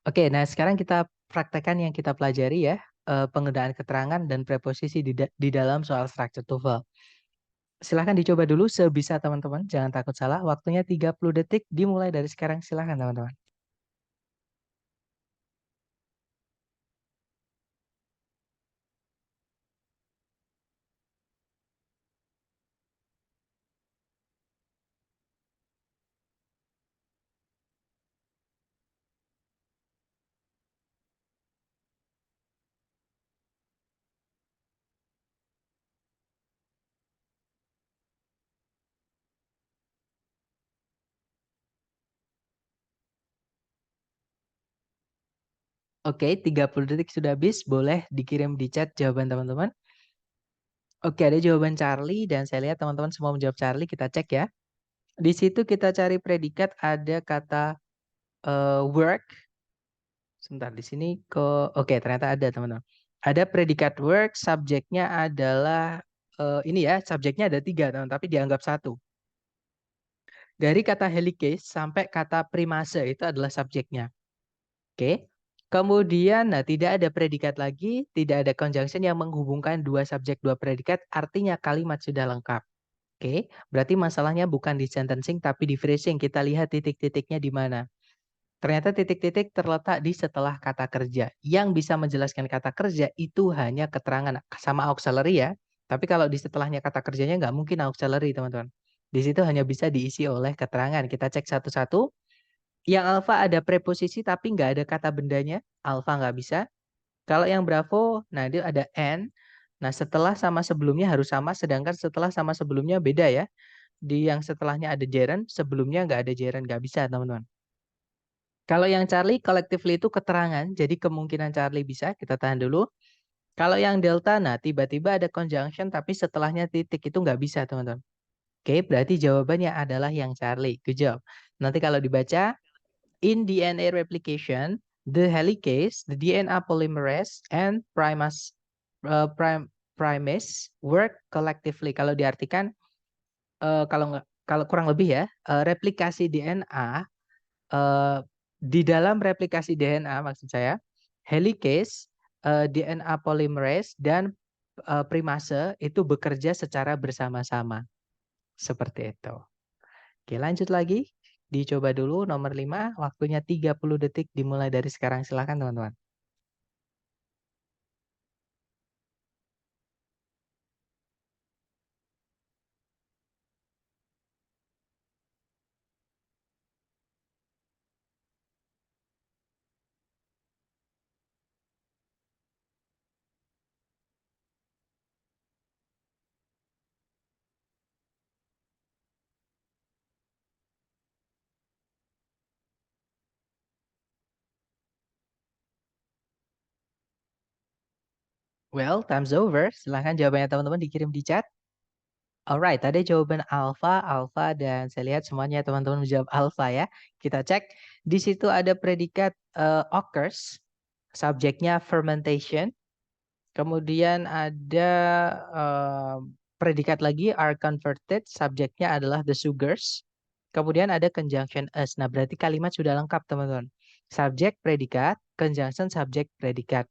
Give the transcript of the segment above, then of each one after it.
Oke, nah sekarang kita praktekkan yang kita pelajari ya, penggunaan keterangan dan preposisi di dalam soal structure TOEFL. Silahkan dicoba dulu sebisa teman-teman, jangan takut salah. Waktunya 30 detik dimulai dari sekarang, silahkan teman-teman. Oke, 30 detik sudah habis, boleh dikirim di chat jawaban teman-teman. Oke, ada jawaban Charlie dan saya lihat teman-teman semua menjawab Charlie, kita cek ya. Di situ kita cari predikat ada kata work. Sebentar di sini oke ternyata ada teman-teman. Ada predikat work, subjeknya adalah ini ya, subjeknya ada 3 teman, tapi dianggap satu. Dari kata helicase sampai kata primase itu adalah subjeknya. Oke. Kemudian, nah tidak ada predikat lagi, tidak ada conjunction yang menghubungkan dua subjek, dua predikat, artinya kalimat sudah lengkap. Oke, berarti masalahnya bukan di sentencing tapi di phrasing. Kita lihat titik-titiknya di mana. Ternyata titik-titik terletak di setelah kata kerja. Yang bisa menjelaskan kata kerja itu hanya keterangan sama auxiliary ya. Tapi kalau di setelahnya kata kerjanya nggak mungkin auxiliary teman-teman. Di situ hanya bisa diisi oleh keterangan. Kita cek satu-satu. Yang alpha ada preposisi tapi nggak ada kata bendanya. Alpha nggak bisa. Kalau yang bravo, nah dia ada and. Nah setelah sama sebelumnya harus sama. Sedangkan setelah sama sebelumnya beda ya. Di yang setelahnya ada gerund, sebelumnya nggak ada gerund. Nggak bisa teman-teman. Kalau yang Charlie collectively itu keterangan, jadi kemungkinan Charlie bisa, kita tahan dulu. Kalau yang Delta, nah tiba-tiba ada conjunction tapi setelahnya titik itu nggak bisa teman-teman. Oke, berarti jawabannya adalah yang Charlie. Good job. Nanti kalau dibaca, in DNA replication, the helicase, the DNA polymerase, and primase work collectively. Kalau diartikan, kalau kurang lebih ya, replikasi DNA di dalam replikasi DNA maksud saya, helicase, DNA polymerase dan primase itu bekerja secara bersama-sama. Seperti itu. Oke, lanjut lagi. Dicoba dulu nomor 5, waktunya 30 detik dimulai dari sekarang. Silakan teman-teman. Well, time's over. Silahkan jawabannya teman-teman dikirim di chat. Alright, ada jawaban alpha, alpha, dan saya lihat semuanya teman-teman menjawab alpha ya. Kita cek. Di situ ada predikat occurs, subjeknya fermentation. Kemudian ada eh, predikat lagi are converted, subjeknya adalah the sugars. Kemudian ada conjunction as. Nah, berarti kalimat sudah lengkap, teman-teman. Subjek, predikat, conjunction, subjek, predikat.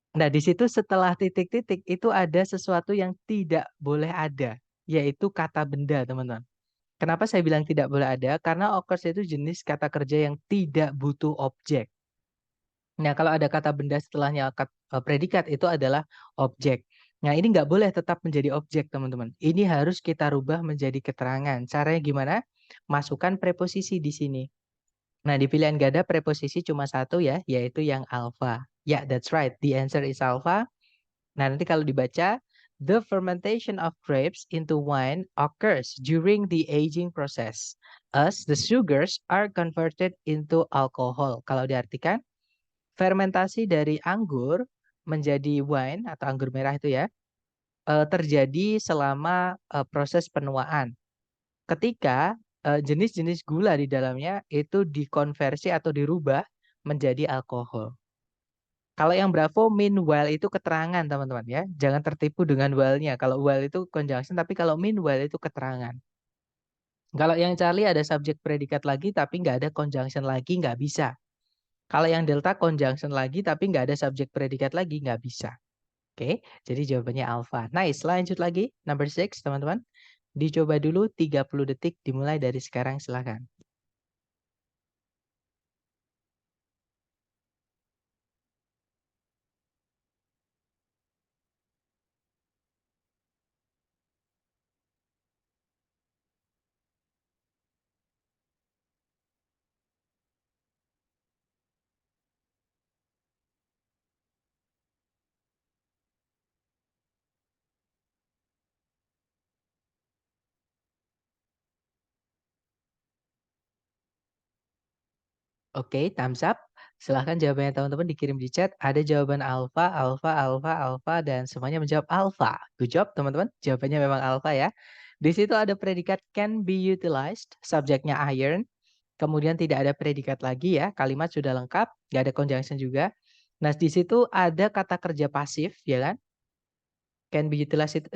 Nah, di situ setelah titik-titik itu ada sesuatu yang tidak boleh ada, yaitu kata benda, teman-teman. Kenapa saya bilang tidak boleh ada? Karena occurs itu jenis kata kerja yang tidak butuh objek. Nah, kalau ada kata benda setelahnya predikat itu adalah objek. Nah, ini nggak boleh tetap menjadi objek, teman-teman. Ini harus kita rubah menjadi keterangan. Caranya gimana? Masukkan preposisi di sini. Nah, di pilihan ganda preposisi cuma satu ya, yaitu yang alpha. Ya, that's right. The answer is alpha. Nah, nanti kalau dibaca, the fermentation of grapes into wine occurs during the aging process, as the sugars are converted into alcohol. Kalau diartikan, fermentasi dari anggur menjadi wine atau anggur merah itu ya, terjadi selama proses penuaan. Ketika jenis-jenis gula di dalamnya itu dikonversi atau dirubah menjadi alkohol. Kalau yang Bravo meanwhile itu keterangan teman-teman ya. Jangan tertipu dengan while-nya. Kalau while itu conjunction tapi kalau meanwhile itu keterangan. Kalau yang Charlie ada subjek predikat lagi tapi nggak ada conjunction lagi nggak bisa. Kalau yang delta conjunction lagi tapi nggak ada subjek predikat lagi, nggak bisa. Oke, jadi jawabannya alpha. Nice, lanjut lagi. Number 6, teman-teman. Dicoba dulu 30 detik dimulai dari sekarang, silahkan. Oke, thumbs up. Silahkan jawabannya teman-teman dikirim di chat. Ada jawaban alpha, alpha, alpha, alpha, dan semuanya menjawab alpha. Good job, teman-teman. Jawabannya memang alpha ya. Di situ ada predikat can be utilized, subjeknya iron. Kemudian tidak ada predikat lagi ya, kalimat sudah lengkap, nggak ada conjunction juga. Nah, di situ ada kata kerja pasif, ya kan? Can be utilized itu,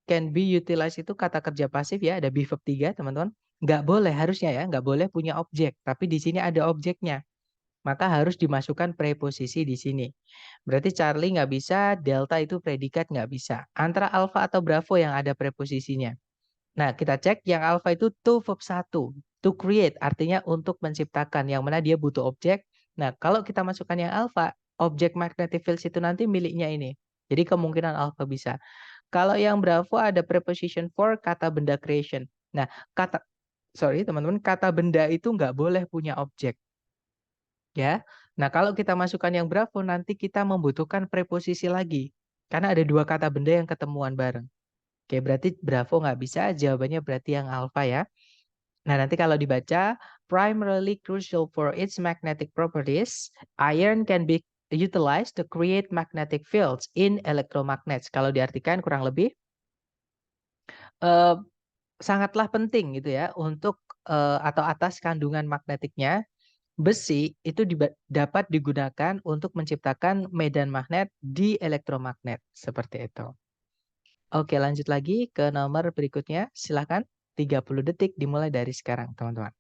can be utilized itu kata kerja pasif ya, ada be verb 3, teman-teman. Nggak boleh harusnya ya, nggak boleh punya objek, tapi di sini ada objeknya. Maka harus dimasukkan preposisi di sini. Berarti Charlie nggak bisa, Delta itu predikat nggak bisa. Antara Alpha atau Bravo yang ada preposisinya. Nah, kita cek yang Alpha itu to verb 1. To create, artinya untuk menciptakan. Yang mana dia butuh objek. Nah, kalau kita masukkan yang Alpha, objek magnetic field itu nanti miliknya ini. Jadi kemungkinan Alpha bisa. Kalau yang Bravo ada preposition for kata benda creation. Nah, teman-teman, kata benda itu nggak boleh punya objek. Ya. Nah, kalau kita masukkan yang Bravo, nanti kita membutuhkan preposisi lagi. Karena ada dua kata benda yang ketemuan bareng. Oke, berarti Bravo nggak bisa, jawabannya berarti yang Alpha ya. Nah, nanti kalau dibaca, primarily crucial for its magnetic properties, iron can be utilized to create magnetic fields in electromagnets. Kalau diartikan kurang lebih, eh, sangatlah penting gitu ya, untuk atau atas kandungan magnetiknya. Besi itu dapat digunakan untuk menciptakan medan magnet di elektromagnet. Seperti itu. Oke, lanjut lagi ke nomor berikutnya. Silakan. 30 detik dimulai dari sekarang, teman-teman.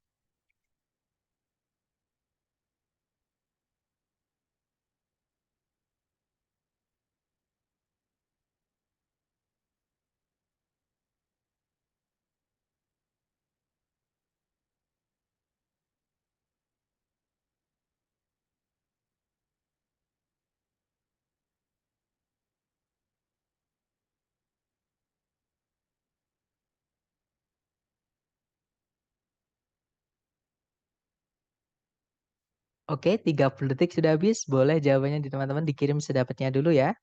Oke, 30 detik sudah habis. Boleh jawabannya di teman-teman dikirim sedapatnya dulu ya.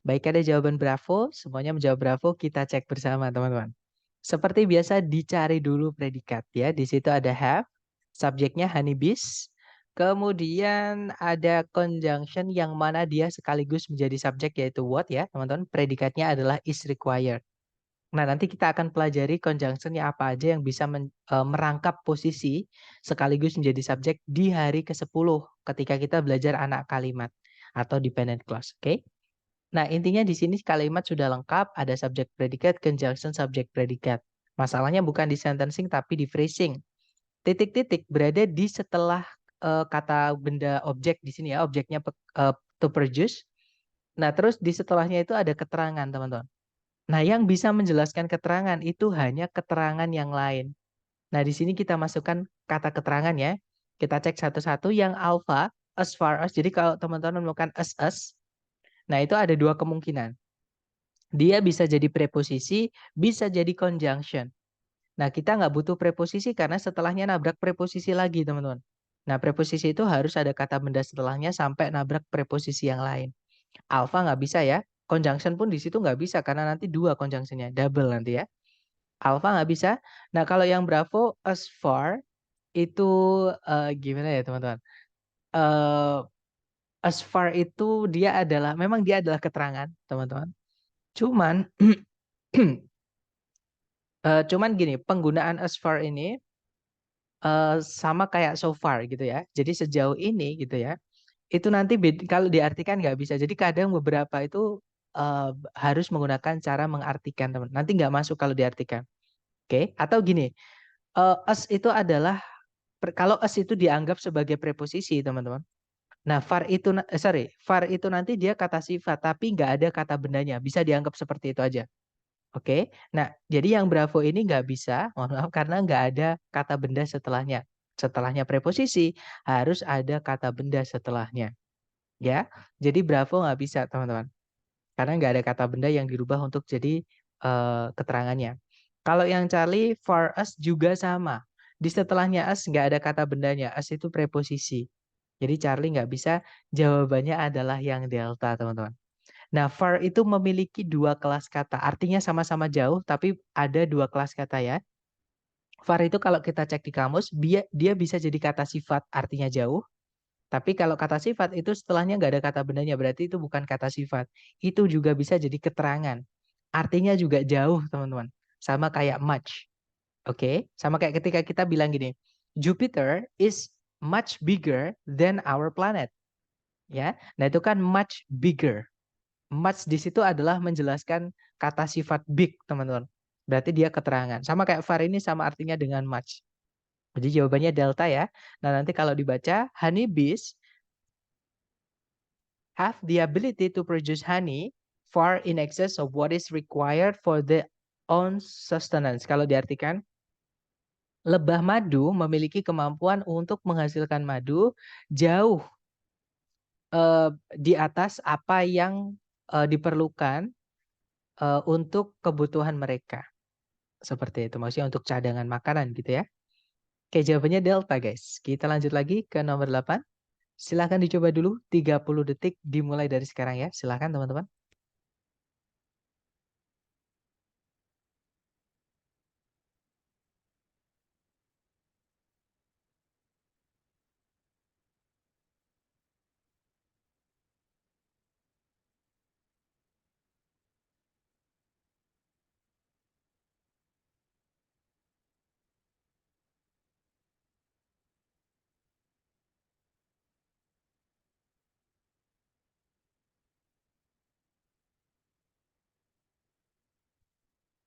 Baik, ada jawaban Bravo. Semuanya menjawab Bravo. Kita cek bersama, teman-teman. Seperti biasa, dicari dulu predikat ya. Di situ ada have, subjeknya honeybees. Kemudian ada conjunction yang mana dia sekaligus menjadi subjek yaitu what ya, teman-teman. Predikatnya adalah is required. Nah, nanti kita akan pelajari conjunction-nya apa aja yang bisa merangkap posisi sekaligus menjadi subjek di hari ke-10 ketika kita belajar anak kalimat atau dependent clause. Oke? Nah, intinya di sini kalimat sudah lengkap, ada subjek predikat, conjunction subjek predikat. Masalahnya bukan di sentencing tapi di phrasing. Titik-titik berada di setelah kata benda objek di sini ya, objeknya to produce. Nah, terus di setelahnya itu ada keterangan, teman-teman. Nah, yang bisa menjelaskan keterangan itu hanya keterangan yang lain. Nah, di sini kita masukkan kata keterangan ya. Kita cek satu-satu yang alpha, as far as. Jadi kalau teman-teman menemukan as, nah itu ada dua kemungkinan. Dia bisa jadi preposisi, bisa jadi conjunction. Nah, kita nggak butuh preposisi karena setelahnya nabrak preposisi lagi, teman-teman. Nah, preposisi itu harus ada kata benda setelahnya sampai nabrak preposisi yang lain. Alpha nggak bisa ya. Conjunction pun di situ nggak bisa karena nanti dua conjunctionnya, double nanti ya. Alpha nggak bisa. Nah, kalau yang Bravo, as far, itu gimana ya, teman-teman? Eh, as far itu memang dia adalah keterangan, teman-teman. Cuman, cuman gini, penggunaan as far ini sama kayak so far gitu ya. Jadi sejauh ini gitu ya. Itu nanti kalau diartikan nggak bisa. Jadi kadang beberapa itu harus menggunakan cara mengartikan, teman. Nanti nggak masuk kalau diartikan. Oke? Atau gini, as itu adalah kalau as itu dianggap sebagai preposisi, teman-teman. Nah, var itu nanti dia kata sifat, tapi nggak ada kata bendanya. Bisa dianggap seperti itu aja. Oke. Nah, jadi yang Bravo ini nggak bisa, mohon maaf, karena nggak ada kata benda setelahnya. Setelahnya preposisi, harus ada kata benda setelahnya. Ya, jadi Bravo nggak bisa, teman-teman. Karena nggak ada kata benda yang dirubah untuk jadi keterangannya. Kalau yang Charlie, for us juga sama. Di setelahnya us nggak ada kata bendanya. Us itu preposisi. Jadi Charlie nggak bisa, jawabannya adalah yang delta, teman-teman. Nah, far itu memiliki dua kelas kata. Artinya sama-sama jauh, tapi ada dua kelas kata ya. Far itu kalau kita cek di kamus, dia bisa jadi kata sifat, artinya jauh. Tapi kalau kata sifat itu setelahnya nggak ada kata bendanya, berarti itu bukan kata sifat. Itu juga bisa jadi keterangan. Artinya juga jauh, teman-teman. Sama kayak much. Oke? Sama kayak ketika kita bilang gini, Jupiter is much bigger than our planet. Ya, nah itu kan much bigger. Much di situ adalah menjelaskan kata sifat big, teman-teman. Berarti dia keterangan. Sama kayak var ini sama artinya dengan much. Jadi jawabannya delta ya. Nah, nanti kalau dibaca, honeybees have the ability to produce honey far in excess of what is required for the own sustenance. Kalau diartikan, lebah madu memiliki kemampuan untuk menghasilkan madu jauh di atas apa yang diperlukan untuk kebutuhan mereka. Seperti itu, maksudnya untuk cadangan makanan gitu ya. Oke, jawabannya delta guys. Kita lanjut lagi ke nomor 8. Silahkan dicoba dulu 30 detik dimulai dari sekarang ya. Silahkan teman-teman.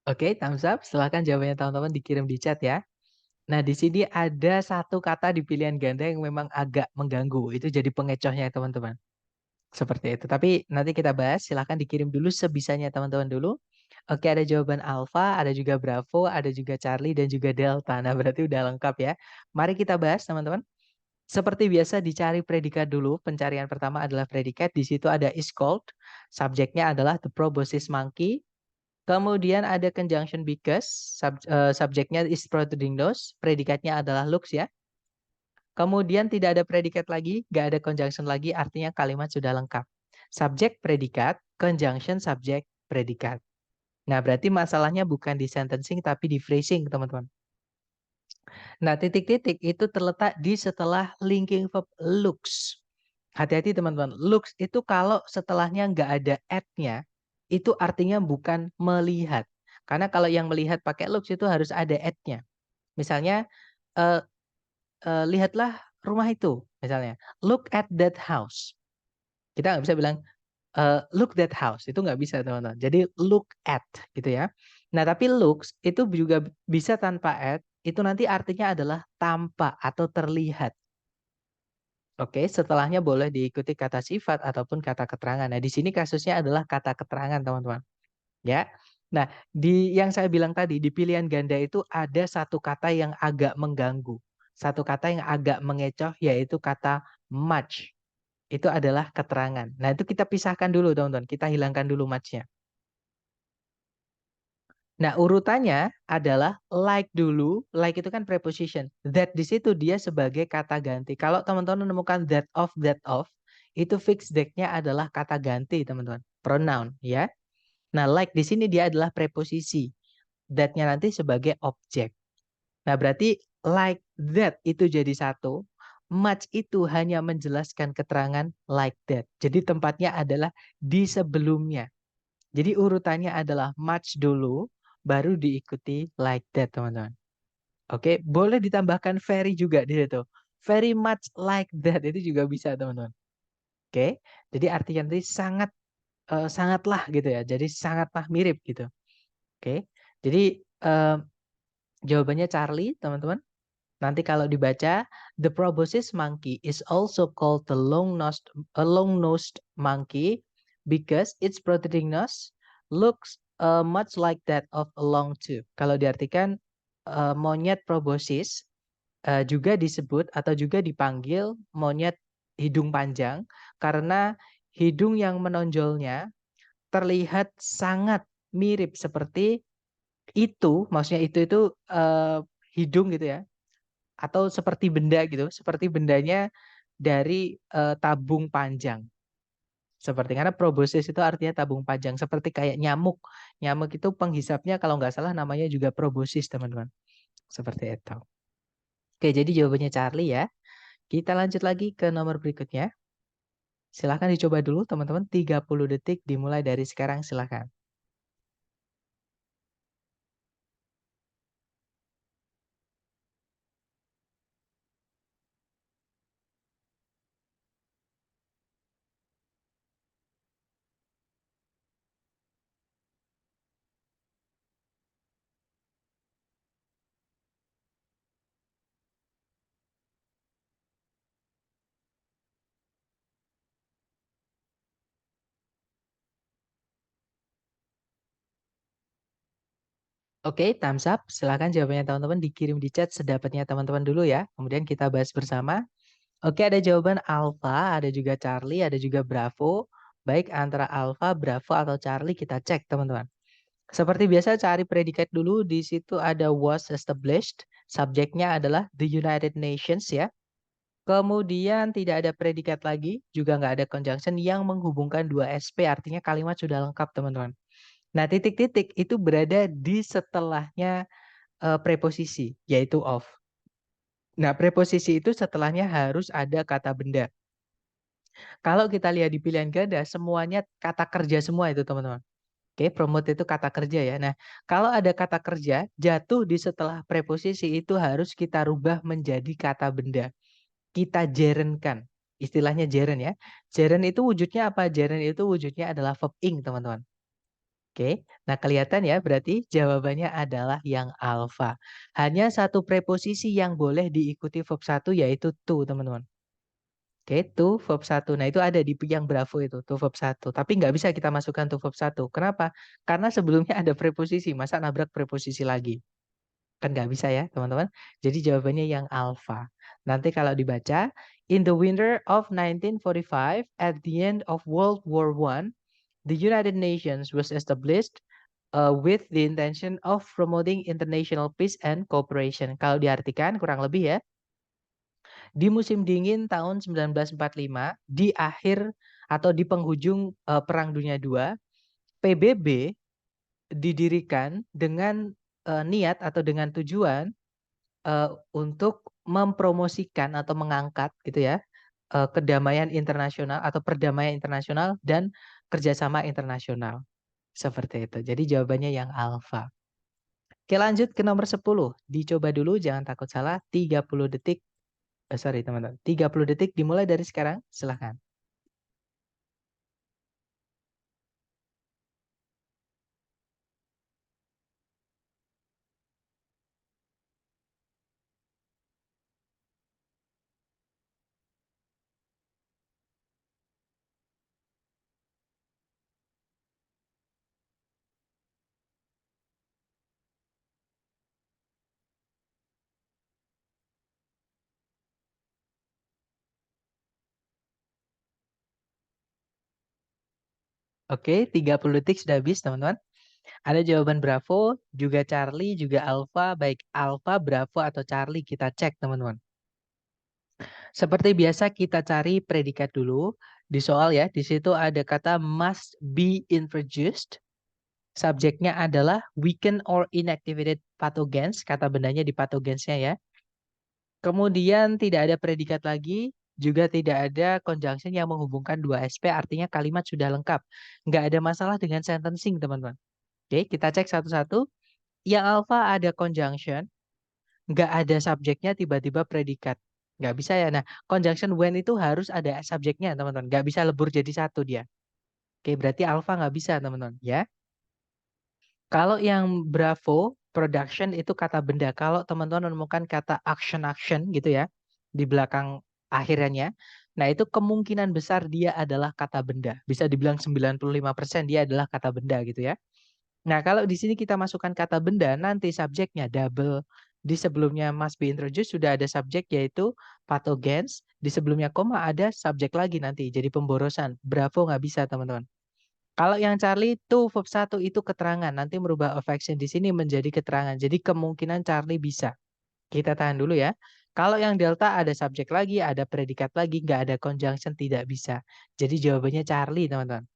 Oke, thumbs up. Silahkan jawabannya teman-teman dikirim di chat ya. Nah, di sini ada satu kata di pilihan ganda yang memang agak mengganggu. Itu jadi pengecohnya teman-teman. Seperti itu. Tapi nanti kita bahas. Silahkan dikirim dulu sebisanya teman-teman dulu. Oke, ada jawaban alfa, ada juga Bravo, ada juga Charlie, dan juga Delta. Nah, berarti udah lengkap ya. Mari kita bahas teman-teman. Seperti biasa dicari predikat dulu. Pencarian pertama adalah predikat. Di situ ada is called. Subjeknya adalah the proboscis monkey. Kemudian ada conjunction because. Subjeknya is protruding nose. Predikatnya adalah looks ya. Kemudian tidak ada predikat lagi, nggak ada conjunction lagi, artinya kalimat sudah lengkap. Subjek, predikat, conjunction, subjek, predikat. Nah, berarti masalahnya bukan di sentencing, tapi di phrasing, teman-teman. Nah, titik-titik itu terletak di setelah linking verb looks. Hati-hati, teman-teman. Looks itu kalau setelahnya nggak ada at-nya, itu artinya bukan melihat. Karena kalau yang melihat pakai looks itu harus ada at-nya. Misalnya, eh, lihatlah rumah itu, misalnya. Look at that house. Kita nggak bisa bilang, look that house. Itu nggak bisa, teman-teman. Jadi look at, gitu ya. Nah, tapi looks itu juga bisa tanpa at. Itu nanti artinya adalah tampak atau terlihat. Oke, setelahnya boleh diikuti kata sifat ataupun kata keterangan. Nah, di sini kasusnya adalah kata keterangan, teman-teman. Ya. Nah, di yang saya bilang tadi, di pilihan ganda itu ada satu kata yang agak mengganggu. Satu kata yang agak mengecoh, yaitu kata much. Itu adalah keterangan. Nah, itu kita pisahkan dulu, teman-teman. Kita hilangkan dulu much-nya. Nah, urutannya adalah like dulu. Like itu kan preposition. That di situ dia sebagai kata ganti. Kalau teman-teman menemukan that of, itu fix that-nya adalah kata ganti, teman-teman. Pronoun, ya. Nah, like di sini dia adalah preposisi. That-nya nanti sebagai objek. Nah, berarti like that itu jadi satu. Much itu hanya menjelaskan keterangan like that. Jadi tempatnya adalah di sebelumnya. Jadi urutannya adalah much dulu, baru diikuti like that, teman-teman. Oke, boleh ditambahkan very juga di situ. Very much like that itu juga bisa, teman-teman. Oke, jadi artinya nanti sangatlah gitu ya. Jadi sangatlah mirip gitu. Oke, jadi jawabannya Charlie, teman-teman. Nanti kalau dibaca, the proboscis monkey is also called the long-nosed monkey because its protruding nose looks much like that of a long tooth. Kalau diartikan monyet proboscis juga disebut atau juga dipanggil monyet hidung panjang karena hidung yang menonjolnya terlihat sangat mirip seperti itu, maksudnya itu hidung gitu ya, atau seperti benda gitu, seperti bendanya dari tabung panjang. Seperti karena proboscis itu artinya tabung panjang, seperti kayak nyamuk. Nyamuk itu penghisapnya kalau nggak salah namanya juga proboscis, teman-teman. Seperti itu. Oke, jadi jawabannya Charlie ya. Kita lanjut lagi ke nomor berikutnya. Silahkan dicoba dulu teman-teman, 30 detik dimulai dari sekarang, silahkan. Oke, thumbs up. Silahkan jawabannya teman-teman dikirim di chat sedapatnya teman-teman dulu ya. Kemudian kita bahas bersama. Oke, ada jawaban Alpha, ada juga Charlie, ada juga Bravo. Baik, antara Alpha, Bravo, atau Charlie kita cek teman-teman. Seperti biasa cari predikat dulu. Di situ ada was established. Subjeknya adalah the United Nations ya. Kemudian tidak ada predikat lagi, juga nggak ada conjunction yang menghubungkan dua SP, artinya kalimat sudah lengkap teman-teman. Nah, titik-titik itu berada di setelahnya preposisi, yaitu of. Nah, preposisi itu setelahnya harus ada kata benda. Kalau kita lihat di pilihan ganda, semuanya kata kerja semua itu teman-teman. Oke, promote itu kata kerja ya. Nah, kalau ada kata kerja, jatuh di setelah preposisi itu harus kita rubah menjadi kata benda. Kita gerenkan. Istilahnya geren ya. Geren itu wujudnya apa? Geren itu wujudnya adalah verb ing, teman-teman. Oke, nah kelihatan ya berarti jawabannya adalah yang alfa. Hanya satu preposisi yang boleh diikuti verb satu yaitu to, teman-teman. Oke, to verb satu. Nah itu ada di yang Bravo itu, to verb satu. Tapi nggak bisa kita masukkan to verb satu. Kenapa? Karena sebelumnya ada preposisi, masa nabrak preposisi lagi? Kan nggak bisa ya teman-teman. Jadi jawabannya yang alfa. Nanti kalau dibaca, in the winter of 1945, at the end of World War I, the United Nations was established with the intention of promoting international peace and cooperation. Kalau diartikan kurang lebih ya, di musim dingin tahun 1945, di akhir atau di penghujung Perang Dunia II, PBB didirikan dengan niat atau dengan tujuan untuk mempromosikan atau mengangkat gitu ya kedamaian internasional atau perdamaian internasional dan kerjasama internasional. Seperti itu. Jadi jawabannya yang alfa. Oke, lanjut ke nomor 10. Dicoba dulu, jangan takut salah. 30 detik. Sorry teman-teman. 30 detik dimulai dari sekarang. Silahkan. Oke, 30 detik sudah habis teman-teman. Ada jawaban Bravo, juga Charlie, juga Alpha. Baik Alpha, Bravo, atau Charlie kita cek teman-teman. Seperti biasa kita cari predikat dulu di soal ya. Di situ ada kata must be introduced. Subjeknya adalah weaken or inactivated pathogens. Kata bendanya di pathogensnya ya. Kemudian tidak ada predikat lagi. Juga tidak ada conjunction yang menghubungkan dua SP. Artinya kalimat sudah lengkap. Nggak ada masalah dengan sentencing teman-teman. Oke, kita cek satu-satu. Yang alpha ada conjunction. Nggak ada subjeknya tiba-tiba predikat. Nggak bisa ya. Nah, conjunction when itu harus ada subjeknya, teman-teman. Nggak bisa lebur jadi satu dia. Oke, berarti alpha nggak bisa, teman-teman. Ya. Kalau yang bravo, production itu kata benda. Kalau teman-teman menemukan kata action gitu ya di belakang akhirnya, nah itu kemungkinan besar dia adalah kata benda. Bisa dibilang 95% dia adalah kata benda gitu ya. Nah, kalau di sini kita masukkan kata benda, nanti subjeknya double. Di sebelumnya must be introduced sudah ada subjek yaitu pathogens. Di sebelumnya koma ada subjek lagi nanti. Jadi pemborosan. Bravo nggak bisa teman-teman. Kalau yang Charlie to verb 1 itu keterangan. Nanti merubah affection di sini menjadi keterangan. Jadi kemungkinan Charlie bisa. Kita tahan dulu ya. Kalau yang delta ada subjek lagi, ada predikat lagi, nggak ada conjunction, tidak bisa. Jadi jawabannya Charlie teman-teman.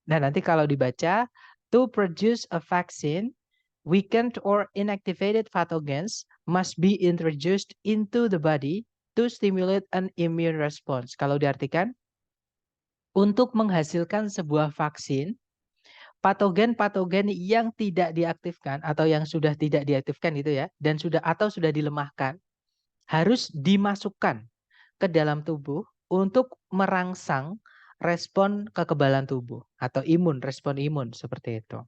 Nah, nanti kalau dibaca, to produce a vaccine, weakened or inactivated pathogens must be introduced into the body to stimulate an immune response. Kalau diartikan, untuk menghasilkan sebuah vaksin, patogen-patogen yang tidak diaktifkan atau yang sudah tidak diaktifkan itu ya, dan sudah dilemahkan, harus dimasukkan ke dalam tubuh untuk merangsang respon kekebalan tubuh atau respon imun seperti itu.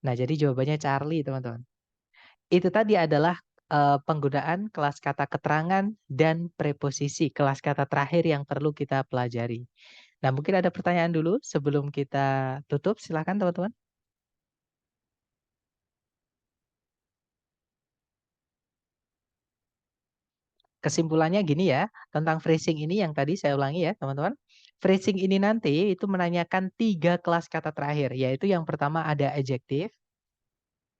Nah, jadi jawabannya Charlie, teman-teman. Itu tadi adalah penggunaan kelas kata keterangan dan preposisi, kelas kata terakhir yang perlu kita pelajari. Nah, mungkin ada pertanyaan dulu sebelum kita tutup, silakan teman-teman. Kesimpulannya gini ya, tentang phrasing ini yang tadi saya ulangi ya, teman-teman. Phrasing ini nanti itu menanyakan 3 kelas kata terakhir, yaitu yang pertama ada adjective,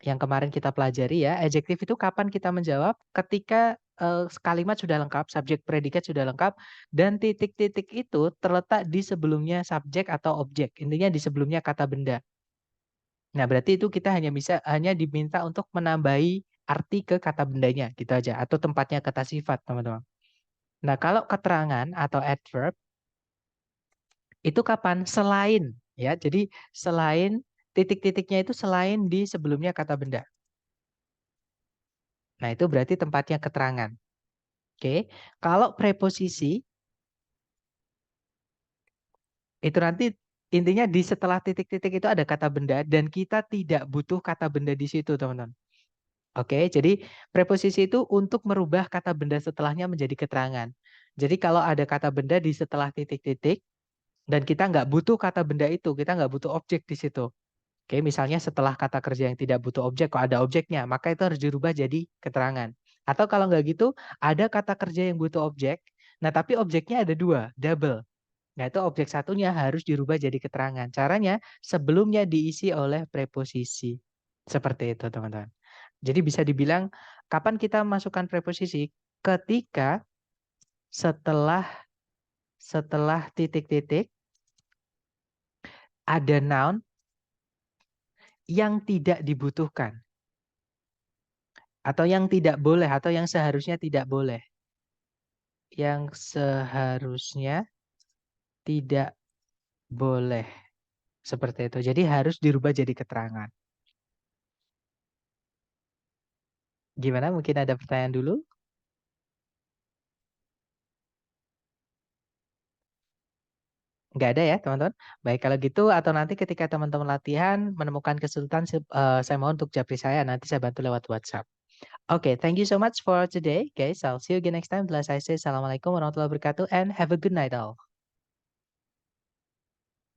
yang kemarin kita pelajari ya. Adjektif itu kapan kita menjawab? Ketika kalimat sudah lengkap, subjek predikat sudah lengkap, dan titik-titik itu terletak di sebelumnya subjek atau objek. Intinya di sebelumnya kata benda. Nah, berarti itu kita hanya diminta untuk menambahi arti ke kata bendanya, gitu aja. Atau tempatnya kata sifat, teman-teman. Nah, kalau keterangan atau adverb, itu kapan? Selain, ya. Jadi selain titik-titiknya itu selain di sebelumnya kata benda. Nah, itu berarti tempatnya keterangan. Oke. Kalau preposisi itu nanti intinya di setelah titik-titik itu ada kata benda dan kita tidak butuh kata benda di situ, teman-teman. Oke, jadi preposisi itu untuk merubah kata benda setelahnya menjadi keterangan. Jadi kalau ada kata benda di setelah titik-titik dan kita nggak butuh kata benda itu, kita nggak butuh objek di situ. Oke, misalnya setelah kata kerja yang tidak butuh objek, kok ada objeknya, maka itu harus dirubah jadi keterangan. Atau kalau nggak gitu, ada kata kerja yang butuh objek, nah tapi objeknya ada dua, double. Nah itu objek satunya harus dirubah jadi keterangan. Caranya sebelumnya diisi oleh preposisi. Seperti itu teman-teman. Jadi bisa dibilang, kapan kita masukkan preposisi? Ketika setelah titik-titik, ada noun yang tidak dibutuhkan. Atau yang tidak boleh, atau yang seharusnya tidak boleh. Yang seharusnya tidak boleh. Seperti itu. Jadi harus dirubah jadi keterangan. Gimana? Mungkin ada pertanyaan dulu? Nggak ada ya, teman-teman? Baik, kalau gitu, atau nanti ketika teman-teman latihan, menemukan kesulitan, saya mohon untuk japri saya, nanti saya bantu lewat WhatsApp. Okay, thank you so much for today, guys. I'll see you again next time. Assalamualaikum warahmatullahi wabarakatuh, and have a good night all.